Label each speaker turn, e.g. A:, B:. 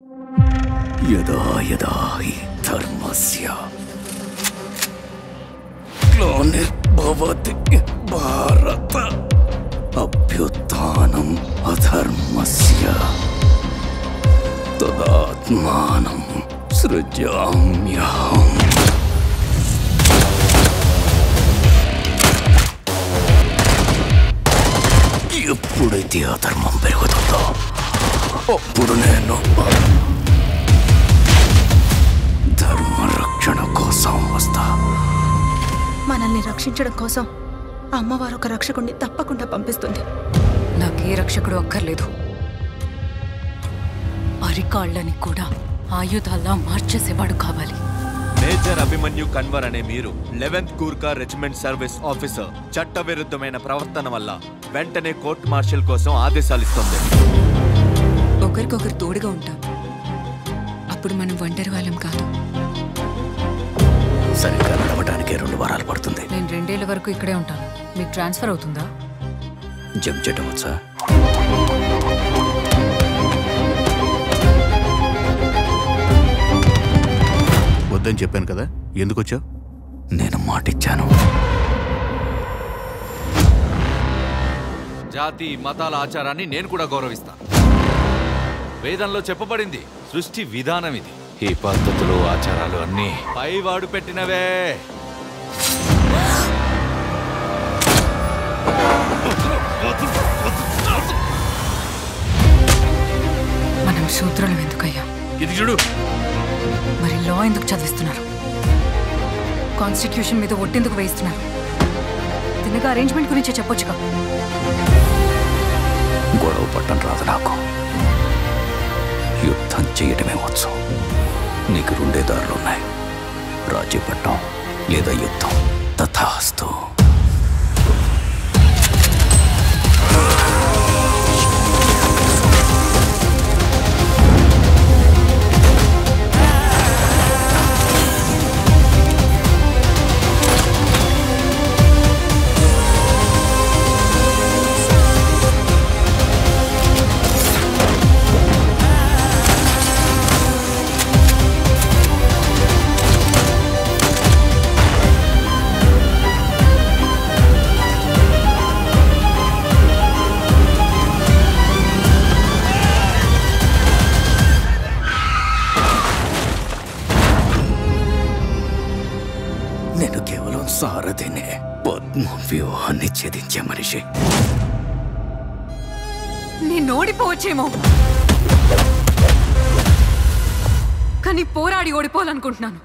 A: యదా యదా హి ధర్మస్య గ్లానిర్భవతి భారత అభ్యుత్థానం అధర్మస్య తదాత్మానం సృజామ్యహం. ఎప్పుడైతే అధర్మం పెరుగుతుందో అప్పుడు నేను ధర్మ రక్షణ కోసం వస్తా.
B: మనల్ని రక్షించడం కోసం అమ్మవారు ఒక రక్షకుడిని తప్పకుండా పంపిస్తుంది.
C: నాకే రక్షకుడు అక్కర్లేదు, అరికాళ్ళని కూడా ఆయుధాల్లా మార్చేసేవాడు కావాలి.
D: మేజర్ అభిమన్యు కన్వర్ అనే మీరు 11th Gurkha regiment service officer చట్టవిరుద్ధమైన ప్రవర్తన వల్ల వెంటనే కోర్ట్ మార్షల్ కోసం ఆదేశాలిస్తుంది.
C: ఒకరికొకరు తోడుగా ఉంటాం, అప్పుడు మనం ఒంటరి వాళ్ళం కాదు.
A: సరిగ్గా నడవడానికి 2 వారాలు పడుతుంది.
C: నేను 2 ఏళ్ల వరకు ఇక్కడే ఉంటాను. మీకు ట్రాన్స్ఫర్ అవుతుందా?
A: జంప్ చేయటం వచ్చా?
E: వద్దని చెప్పాను కదా, ఎందుకు వచ్చావు?
A: నేను మాటిచ్చాను.
D: జాతి మతాల ఆచారాన్ని నేను కూడా గౌరవిస్తాను. వేదంలో చెప్పబడింది సృష్టి విధానం ఇది. ఈ పద్ధతులు ఆచారాలు అన్నీ పైవాడు పెట్టినవే.
C: మనం శూద్రులం ఎందుకయ్యా?
E: ఇది చూడు,
C: మరి లా ఎందుకు చదివిస్తున్నారు? కాన్స్టిట్యూషన్ మీద ఒట్టెందుకు వేయిస్తున్నారు? తిన్నగా అరేంజ్మెంట్ గురించే చెప్పొచ్చుగా.
A: గొడవ పట్టం రాదు నాకు, యుద్ధం చేయటమే వచ్చు. నీకు 2 దారులున్నాయి, రాజీ పట్టం లేదా యుద్ధం. తథాస్తు. నేను కేవలం సారథినే, పద్మ వ్యూహాన్ని ఛేదించే మనిషి.
C: నేను ఓడిపోవచ్చేమో, కానీ పోరాడి ఓడిపోవాలనుకుంటున్నాను.